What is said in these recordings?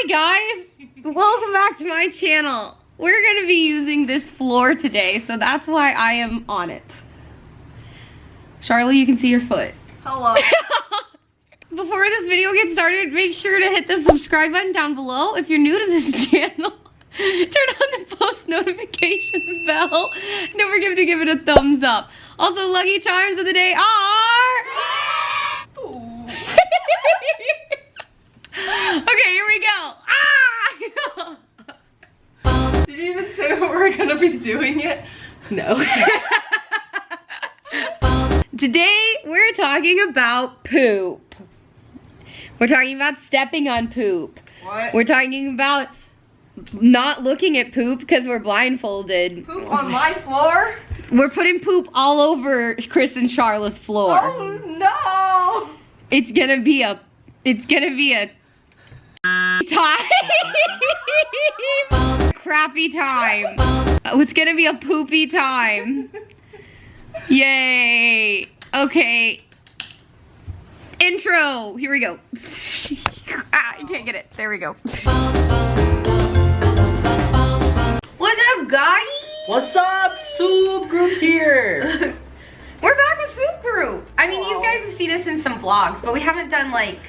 Hi guys, welcome back to my channel. We're gonna be using this floor today, so that's why I am on it. Charlotte, you can see your foot. Hello. Before this video gets started, make sure to hit the subscribe button down below if you're new to this channel. Turn on the post notifications bell. Don't forget to give it a thumbs up. Also, lucky charms of the day are... Okay, here we go. Ah! Did you even say what we're gonna be doing yet? No. Today, we're talking about poop. We're talking about stepping on poop. What? We're talking about not looking at poop because we're blindfolded. Poop on my floor? We're putting poop all over Chris and Charlotte's floor. Oh no! It's gonna be a time. Crappy time. It's gonna be a poopy time. Yay. Okay. Intro. Here we go. Ah, you can't get it. There we go. What's up, guys? What's up? Soup Group's here. We're back with Soup Group. I mean, you guys have seen us in some vlogs, but we haven't done like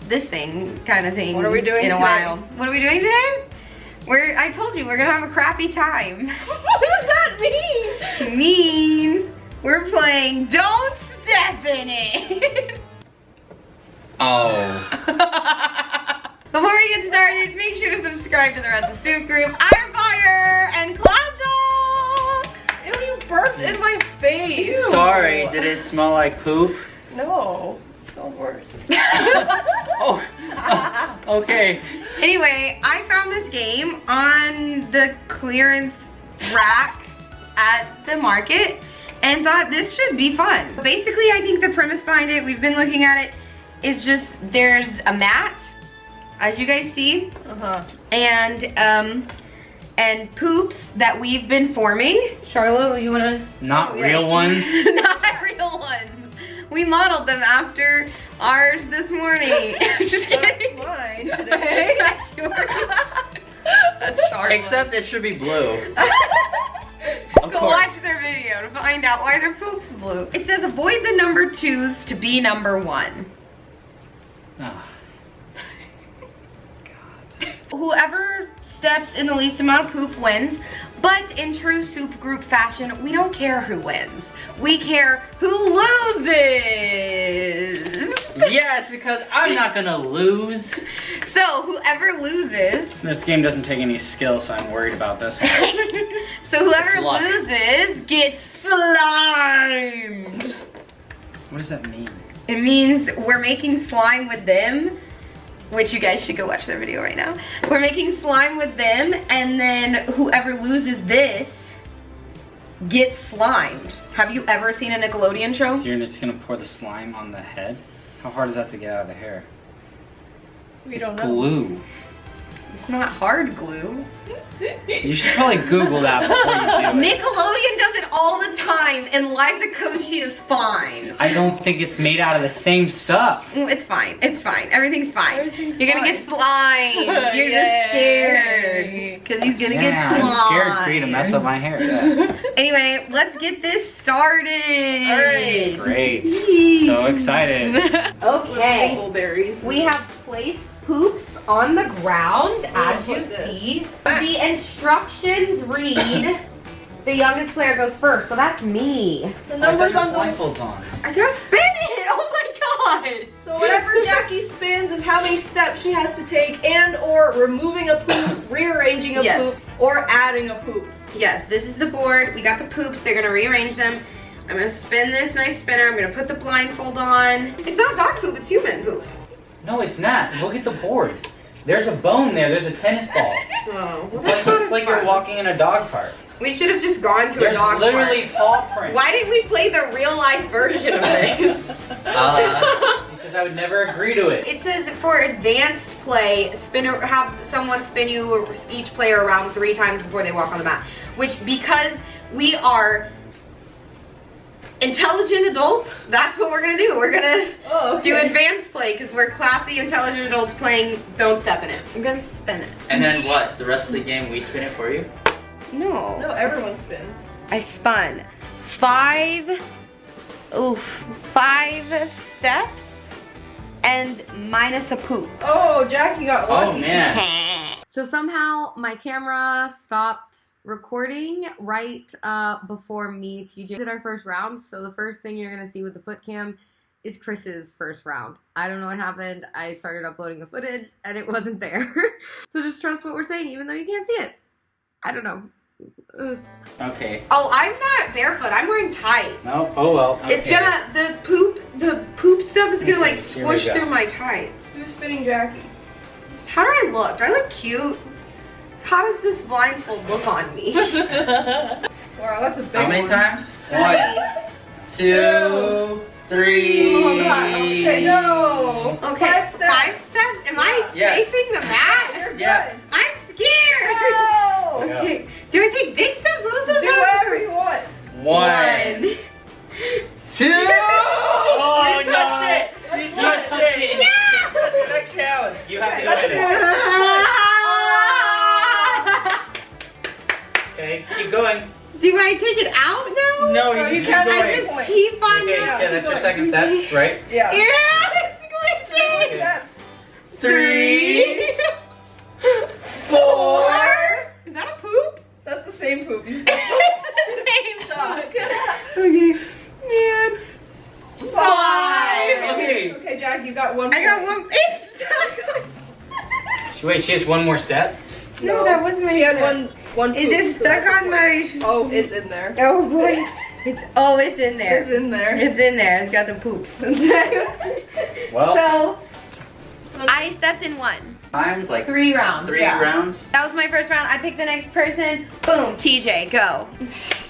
this thing kind of thing. What are we doing in a today? while? What are we doing today? I told you we're gonna have a crappy time. What does that mean? Means we're playing Don't Step in It. Oh. Before we get started, make sure to subscribe to the rest of Soup Group, Iron Fire, and Cloud Dog. Ew, you burped in my face. Ew. Sorry, did it smell like poop? No, it smells worse. Oh. Okay. Anyway, I found this game on the clearance rack at the market and thought this should be fun. Basically, I think the premise behind it, we've been looking at it, is just there's a mat, as you guys see, and poops that we've been forming. Charlotte, you wanna? Not real ones? Not real ones. We modeled them after ours this morning. Just kidding. That's mine today. That's yours. That's Charlotte. Except it should be blue. Of Go course. watch their video to find out why their poop's blue. It says avoid the number 2s to be number 1. Oh. Whoever steps in the least amount of poop wins, but in true Soup Group fashion, we don't care who wins. We care who loses. Yes, because I'm not gonna lose. So whoever loses, This game doesn't take any skill, so I'm worried about this one. so whoever It's luck. loses gets slimed. What does that mean? It means we're making slime with them, which you guys should go watch their video right now. We're making slime with them, and then whoever loses this gets slimed. Have you ever seen a Nickelodeon show? You're just gonna pour the slime on the head? How hard is that to get out of the hair? We It's don't know. glue. It's not hard glue. You should probably Google that before you do it. Nickelodeon does it all the time, and Liza Koshy is fine. I don't think it's made out of the same stuff. It's fine. It's fine. Everything's fine. Everything's You're gonna fine. get slimed. You're just Yay. scared because he's gonna get Yeah, slimed. I'm scared for you to mess up my hair. Yeah. Anyway, let's get this started. All right. Great. So excited. Okay. Dingleberries. We have placed poops on the ground, as you put this? see. The instructions read, the youngest player goes first, so that's me. The numbers on the... blindfolds on. I gotta spin it! Oh my god! So whatever Jackie spins is how many steps she has to take, and or removing a poop, rearranging a Yes. poop, or adding a poop. Yes, this is the board. We got the poops. They're gonna rearrange them. I'm gonna spin this nice spinner. I'm gonna put the blindfold on. It's not dog poop, it's human poop. No, it's not. Look at the board. There's a bone there. There's a tennis ball. Oh. Well, It's like you're walking in a dog park. We should have just gone to a There's dog literally park. paw prints. Why didn't we play the real life version of this? Because I would never agree to it. It says for advanced play, have someone spin you or each player around 3 times before they walk on the mat. Which, because we are intelligent adults, that's what we're gonna do. We're gonna do advanced play because we're classy, intelligent adults playing Don't Step in It. I'm gonna spin it. And then what? The rest of the game, we spin it for you? No. No, everyone spins. I spun 5 steps and minus a poop. Oh, Jackie got lucky. Oh man. So somehow my camera stopped recording right before me and TJ did our first round. So the first thing you're gonna see with the foot cam is Chris's first round. I don't know what happened. I started uploading the footage and it wasn't there. So just trust what we're saying even though you can't see it. I don't know. Okay. Oh, I'm not barefoot. I'm wearing tights. No. Oh well. It's Okay. gonna, the poop stuff is gonna like Okay, here we squish go. through my tights. Who's spinning Jackie? How do I look? Do I look cute? How does this blindfold look on me? Wow, that's a big How many one. times? 1, 2, 3. Oh, God. Okay, no. Okay, 5 steps. 5 steps? Am I Yes. facing the mat? You're Yeah. good. I'm scared. No. Okay, do I take big steps, little steps? Do whatever you want. 1, 2. You Oh touched it. You touched it. That counts. You have to go Okay, in it. Okay, keep going. Do I take it out now? No, No, you you just can't keep I going. just keep on Okay, going. yeah, that's your second step, right? Yeah. Yeah, it's squishy. Steps. 3, 4. Is that a poop? That's the same poop. You stepped It's the same stuck. Okay, man. 5. Okay. Okay, Jack, you got 1 I got point. 1. It's stuck. Wait, she has one more step? No, that wasn't my She had step. one It poop, is so stuck that's on a my. point. Oh, it's in there. Oh boy. It's in there. It's in there. It's in there. It's got the poops. Well, so I stepped in 1. times like 3 rounds. 3 yeah. rounds. That was my first round. I picked the next person. Boom. TJ, go.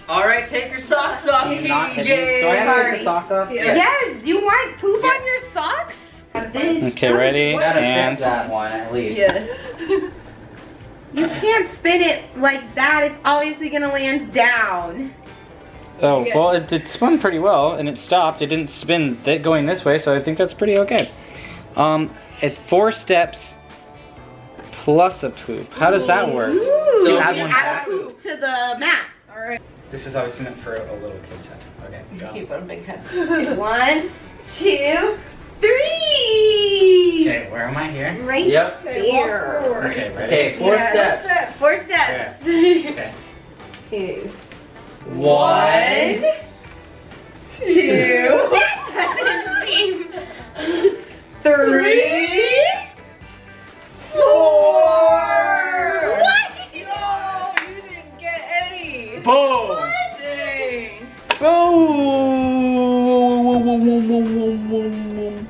All right, take your socks off, Do you not- TJ. do I have to Sorry. take the socks off? Yeah. Yes. You want poop Yeah. on your socks? This. Okay, ready? You gotta And fix that one at least. Yeah. You can't spin it like that. It's obviously gonna land down. oh, Okay. well, it spun pretty well, and it stopped. It didn't spin going this way, so I think that's pretty okay. It's 4 steps plus a poop. How does that work? Ooh. So You add one add back? a poop to the mat. All right. This is obviously meant for a little kid's head. Okay, go. Keep on a big head. 1, 2, 3. Okay, where am I here? Right Yep. Okay, walk there. forward. Okay, ready? Okay, 4 Yeah. steps. Step. 4 steps. Okay. 2. 1, 2. That doesn't seem. 3. 4. What? No, you didn't get any. Boom! Dang. Boom!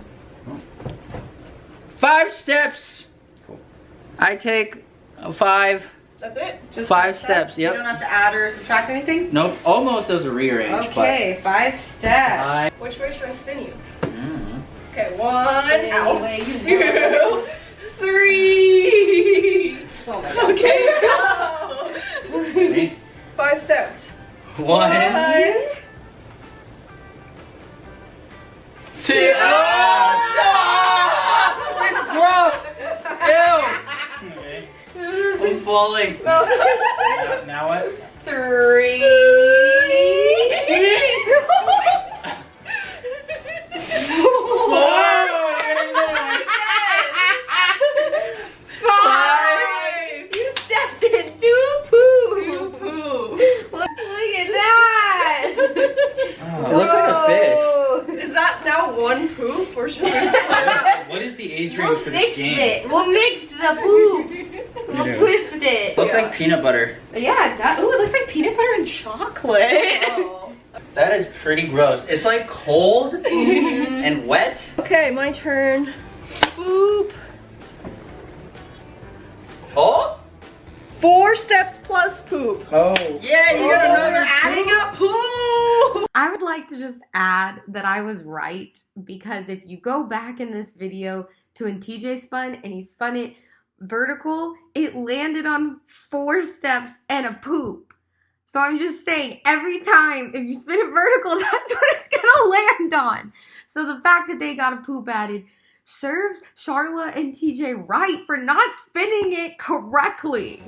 5 steps. Cool. I take 5. That's it. Just 5 steps, You yep. don't have to add or subtract anything? Nope, almost those are rearranged. Okay, 5 steps. But Which way should I spin you? mm, Okay, 1, Any out. way you 2, 3. Oh my god. Okay, go. Ready? 5 steps. 1, 2. Oh, it's gross. Okay. Ew. I'm falling. Now what? 3. Five. You stepped into poo. Look at that. It looks like a fish. Is that now 1 poop or should we split? What is the age range We'll for mix this game? it. We'll mix the poops. We'll Yeah. twist it. Looks like peanut butter. Yeah, it does. Ooh, it looks like peanut butter and chocolate. Oh. That is pretty gross. It's like cold and wet. Okay, my turn. Boop. Oh? 4 steps plus poop. Oh. Yeah, you gotta know We're your adding poop. up poo. I would like to just add that I was right because if you go back in this video to when TJ spun and he spun it vertical, it landed on 4 steps and a poop. So I'm just saying, every time, if you spin it vertical, that's what it's gonna land on. So the fact that they got a poop added serves Charla and TJ right for not spinning it correctly.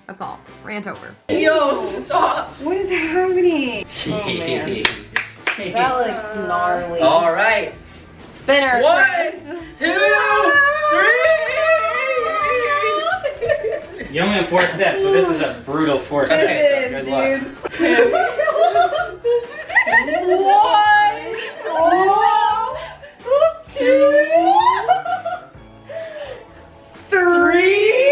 That's all. Rant over. Yo, stop. What is happening? Oh, man. That looks gnarly. All right. Spinner. 1, 2, 3. You only have 4 steps, so this is a brutal 4 steps. Okay, So good luck. 1, 2, 3.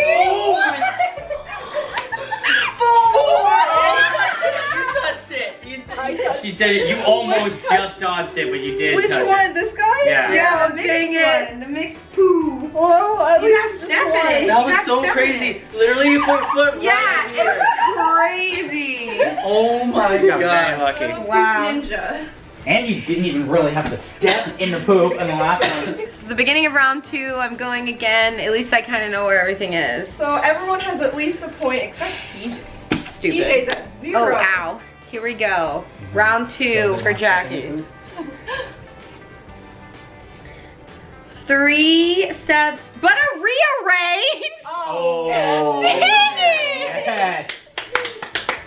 She did it. You almost just dodged it, but you did Which touch one? it. This guy? Yeah. Yeah, Dang dang it. it. The mixed poo. Well, at You least got just step one. in it. That You was got so step crazy. in it. Literally, you put foot right Yeah, here. it's crazy. Oh my You got very god. lucky. Wow. Ninja. And you didn't even really have to step in the poop in the last one. It's the beginning of round 2. I'm going again. At least I kind of know where everything is. So everyone has at least a point except TJ. Stupid. TJ's at 0. Oh, ow. Here we go. Round 2 for Jackie. 3 steps, but a rearrange. Oh. Dang it! Yes.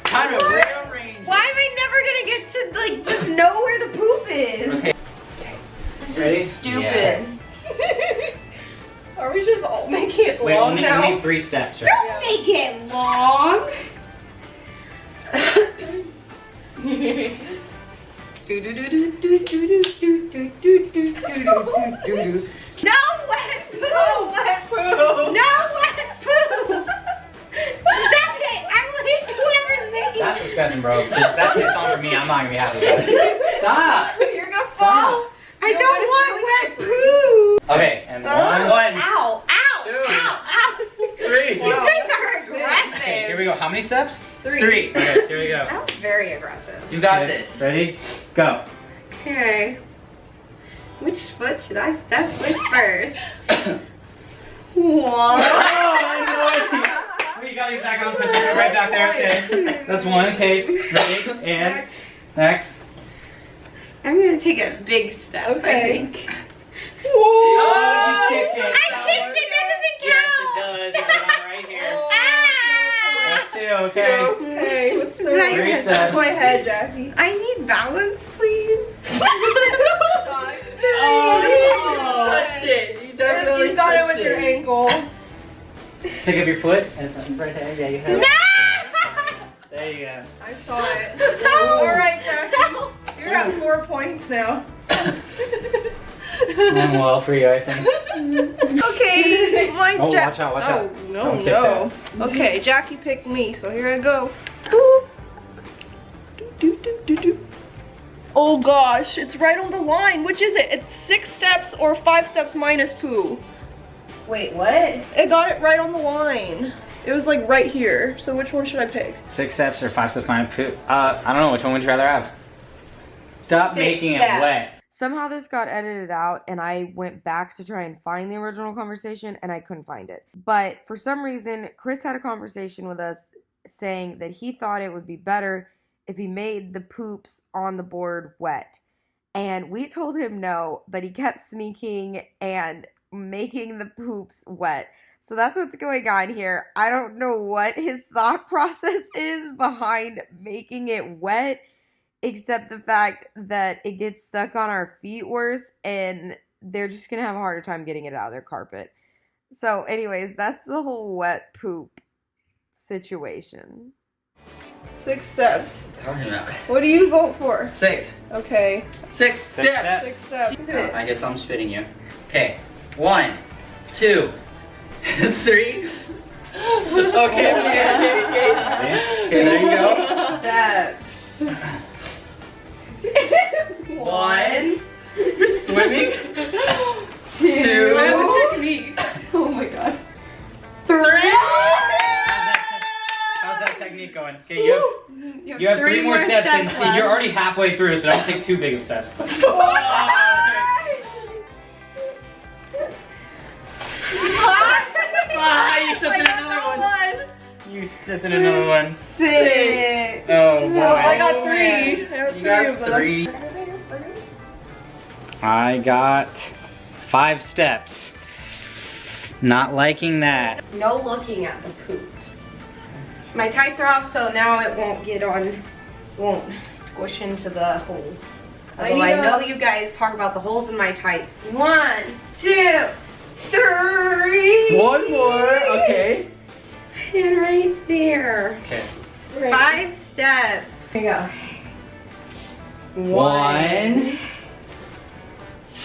Time to rearrange. Why am I never gonna get to like just know where the poop is? Okay. This Ready? is stupid. Are we just all making it Wait, long only, now? only 3 steps, right? Don't make it long. No wet poo! No wet poo! No wet poo! Stop it! I'm like whoever's making That's disgusting, bro. That's a song for me. I'm not gonna be happy about it. Stop. You're gonna fall! I don't want wet poo! Okay, And Oh, one. ow! Ow! 2, Ow! Ow! 3. You guys are Okay, aggressive. here we go. How many steps? 3. 3. Okay, here we go. That was very aggressive. You got Okay, this. Ready? Go. Okay. Which foot should I step with first? One. We got you back on pushing it right back there. Okay. That's 1. Okay. Ready? And next. I'm gonna take a big step, I Okay. think. Oh, you kicked it. I kicked it, that Yes, doesn't it does. It's on right here. count! Ah! That's 2. Okay. Okay, what's the that your Three head? steps. my head, Jackie? I need balance, please. Oh, You touched it. You definitely You got it touched with your ankle. Pick up your foot. And it's right there. Yeah, you have it. No! There you go. I saw it. No! Alright, Jackie. No! You're at 4 points now. Went well for you, I think. Okay, my Oh, watch out, watch out. Oh, no, Don't kick no. Okay, Jackie picked me, so here I go. Boop. Do, do, do, do. Oh gosh, it's right on the line. Which is it? It's 6 steps or 5 steps minus poo. Wait, what? I got it right on the line. It was like right here. So which one should I pick? 6 steps or 5 steps minus poop? I don't know. Which one would you rather have? Stop 6 making steps. it wet. Somehow this got edited out and I went back to try and find the original conversation and I couldn't find it. But for some reason, Chris had a conversation with us saying that he thought it would be better if he made the poops on the board wet. And we told him no, but he kept sneaking and making the poops wet. So that's what's going on here. I don't know what his thought process is behind making it wet, except the fact that it gets stuck on our feet worse and they're just gonna have a harder time getting it out of their carpet. So anyways, that's the whole wet poop situation. 6 steps. Talking about What do you vote for? 6. Okay. 6 Six steps. 6 steps. Do it. I guess I'm spitting you. Okay. 1, 2, 3. Okay. Okay, there you go. Steps. 1. You're swimming. 2. Learn the technique. Oh my god. 3. How's that technique going? Okay, you have 3 more steps and left. you're already halfway through, so don't take too big of steps. You stepped in another one. You stepped in another one. 6. Oh boy. I got 3. You got 3. I got 5 steps. Not liking that. No looking at the poops. My tights are off, so now it won't squish into the holes. Although I know you guys talk about the holes in my tights. 1, 2, 3. One more. Okay. And right there. Okay. 5 steps. Here we go. 1,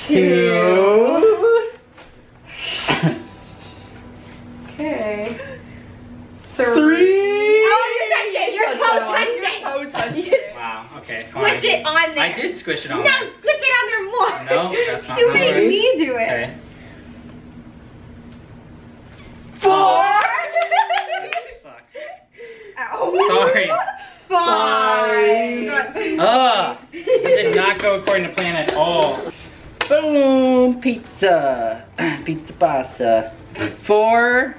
2. Okay. 3. Oh, you touched it. Your toe touched it. Wow. Okay. Squish Fine. it on there. I did squish it on. No, squish it on there more. No, that's not You how it made works. me do it. Okay. 4. Sucks. Ow. Sorry. 5. Got 2. It did not go according to plan at all. Boom. Pizza. Pizza pasta. 4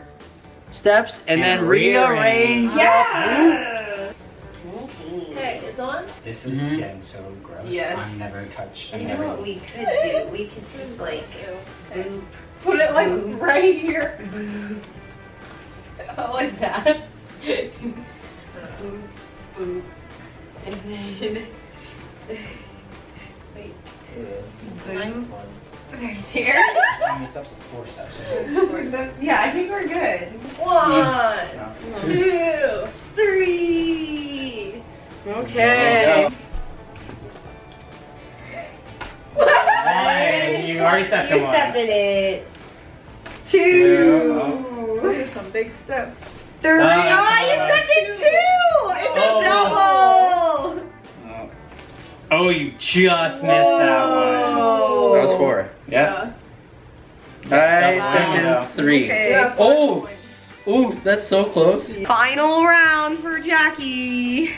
steps and then rearrange. Yeah. Okay, it's on. This is getting so gross. Yes. I'm never touched. You know what we could do? We could just like boop, Put it like Boom. right here. boop. Oh, like that. Boop, boop. And then wait. Boom. Right there. How many steps? It's 4 steps. 4 steps. Yeah, I think we're good. 1, No. 2, 3. Okay. One. You already stepped in You one. stepped in it. 2. Those are some big steps. 3. Oh, you stepped in 2. It's a double. Oh, you just missed that one. That was 4. Yep. I Wow. stepped in 3. Okay. Yeah, Oh. Ooh, that's so close. Final round for Jackie.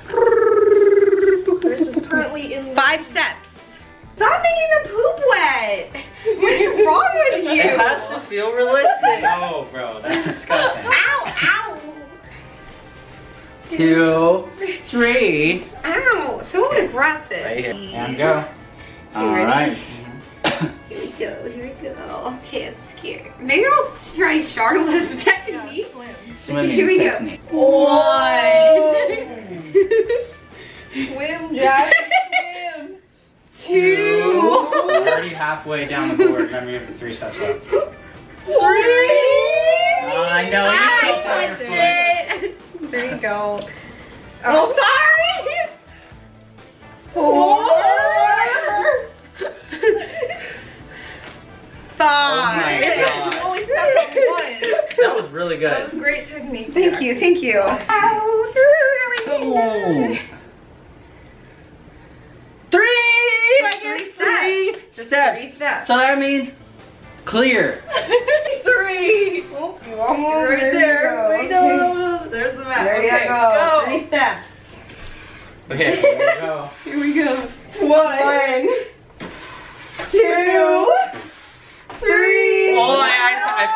Chris is currently in 5 steps. Stop making the poop wet. What's wrong with you? It has to feel realistic. No, bro, that's disgusting. Ow, ow. 2, 3. Ow, so aggressive. Right here. And go. All right. Here we go, here we go. Okay, I'm scared. Maybe I'll try Charlotte's technique. Swimming Here we go. technique. 1. Swim, Jack. Swim. 2. We're already halfway down the board. Remember, you have 3 steps left. 3. I know, you I fell on your touched foot. it. There you go. Oh, sorry. 4. 5. Oh my You God. only stepped on 1. That was really That was good. great technique. Thank you, thank you. Ow, Oh. 3 steps. steps. 3 steps. So that means clear. 3. Oh, You almost right there. Wait, no, no, no. There's the map. There you Okay, go. 3 steps. Okay. There you go. Here we go. 1, 2, 3. Oh, I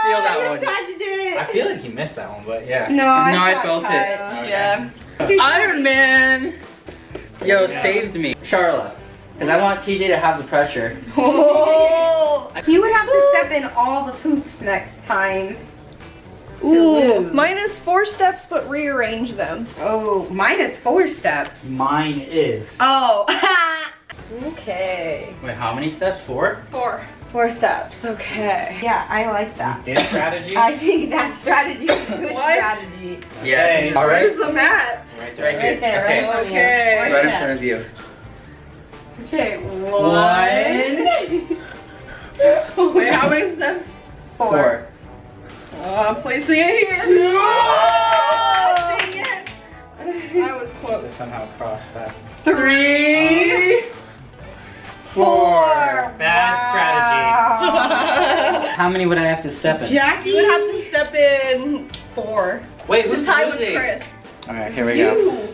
feel that You one. touched it. I feel like you missed that one, but yeah. No, I got felt it. touched. Okay. Yeah. Iron Man. Yo, Yeah. saved me. Charlotte. Because I want TJ to have the pressure. Oh. You would have to step in all the poops next time. To Ooh, lose. minus 4 steps, but rearrange them. Oh, minus 4 steps. Mine is. Oh. Okay. Wait, how many steps? 4? 4. 4 steps. Okay. Yeah, I like that. This strategy? I think that strategy is a good What? strategy. Okay. All right. Where's the mat? Right Right there. here. there, Okay. right on Okay. here. Right 4 in steps. front of you. Okay, 1. Wait, how many steps? 4. Placing it here. No! Dang it. I was close. Somehow cross back. 3. 4. Bad strategy. How many would I have to step in? Jackie, You would have to step in 4 Wait, to who's tie with losing? Chris. All right, here we go.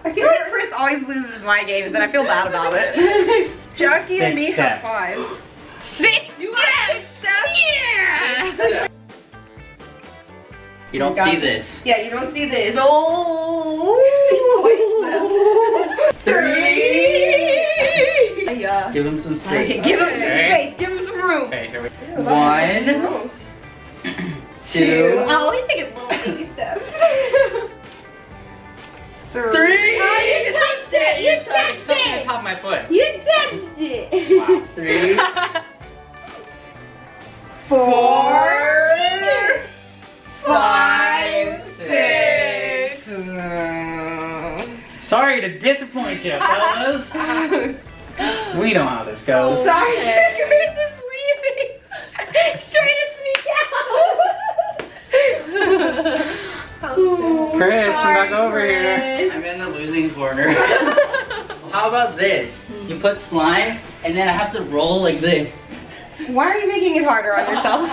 I feel like Chris always loses my games, and I feel bad about it. Jackie and 6 me steps. have 5. 6. You have 6 steps? Yeah. You don't got see it. this. Yeah, you don't see this. Oh. 3. Yeah. Give him some space. Okay, give him some Okay. space. Give him some room. Okay, here we go. 1, 2. Oh, we think it's little baby steps. 3. Three. Oh, you touched it. You It's touched something on it. top of my foot. You touched it. Wow. 3. 4. 5. 6. Sorry to disappoint you, fellas. We know how this goes. Sorry, Chris is leaving. He's trying to sneak out. Chris, come back over here. I'm in the losing corner. How about this? You put slime, and then I have to roll like this. Why are you making it harder on yourself?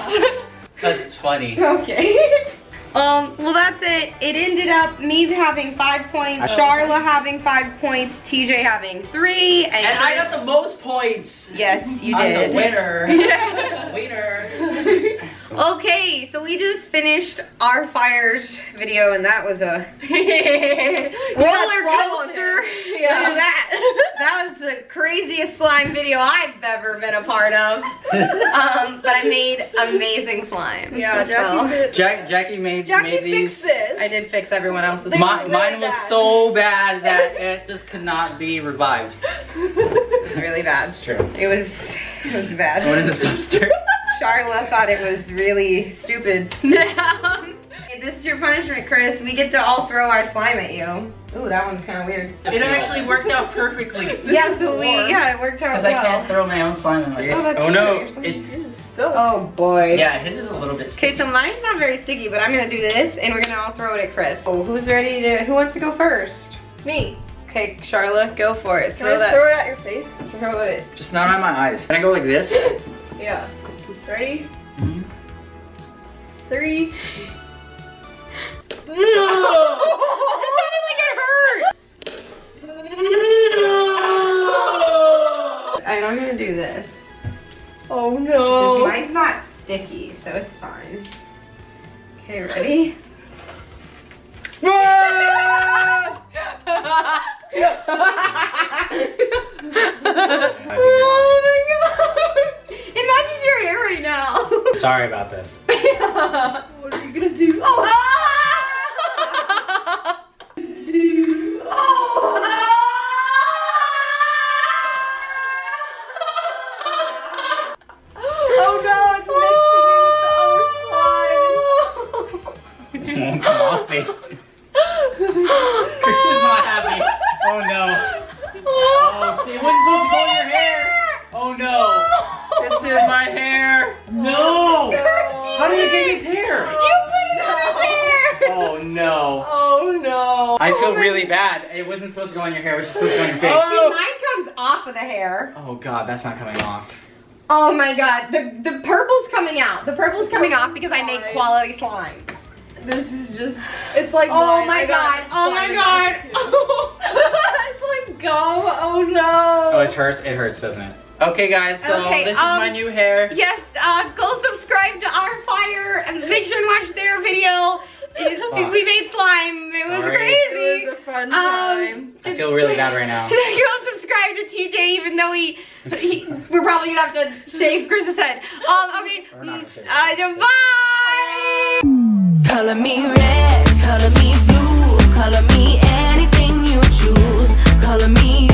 Because it's funny. Okay. Well that's it. It ended up me having 5 points, Charla having 5 points, TJ having 3, And I got the most points. Yes, you I'm did. the winner. Yeah. Winner. Okay, so we just finished our fires video and that was a roller coaster. Yeah. That was the craziest slime video I've ever been a part of. But I made amazing slime. Yeah, Jackie did. Jackie made Jackie these. fixed this. I did fix everyone else's. Mine was bad. so bad that it just could not be revived. It was really bad. It's true. It was bad. I went in the dumpster. Charla thought it was really stupid. Okay, this is your punishment, Chris. We get to all throw our slime at you. Ooh, that one's kind of weird. It actually worked out perfectly. Yeah, so it worked out Because well. I can't throw my own slime at myself. that's Oh true. no, You're so it's Oh boy. Yeah, his is a little bit sticky. Okay, so mine's not very sticky, but I'm gonna do this and we're gonna all throw it at Chris. Oh, who wants to go first? Me. Okay, Charla, go for it. Can I throw it at your face? Throw it. Just not on my eyes. Can I go like this? Yeah. Ready? Mhm. 3. No! It sounded like it hurt! And I'm gonna do this. Oh no. Mine's not sticky, so it's fine. Okay, ready? Oh my god! It matches your hair right now. sorry about this. What are you gonna do? Oh! Oh no, it's mixing in with the other slime. It won't come off me. Chris is not happy. Oh no. Oh, it wasn't supposed to go in your hair. Oh no. It's in my hair. No. How did it get his hair? You put it on his hair! Oh no. Oh no. I feel really bad. It wasn't supposed to go on your hair. It was supposed to go on your face. See, mine comes off of the hair. Oh god, that's not coming off. Oh my god, the purple's coming out. The purple's coming off because I make quality slime. This is just, it's like Oh mine. my I got god, oh my slime god. It's like gum, oh no. Oh, it hurts, doesn't it? Okay, guys, so Okay, this is my new hair. Yes, go subscribe to our fire and make sure to watch their video. Fuck. We made slime. It was Sorry. crazy. It was a fun time. I feel really bad right now. Go subscribe to TJ, even though we're probably gonna have to shave Chris's head. Okay. We're not gonna shave his Bye. Color me red, color me blue, color me anything you choose, color me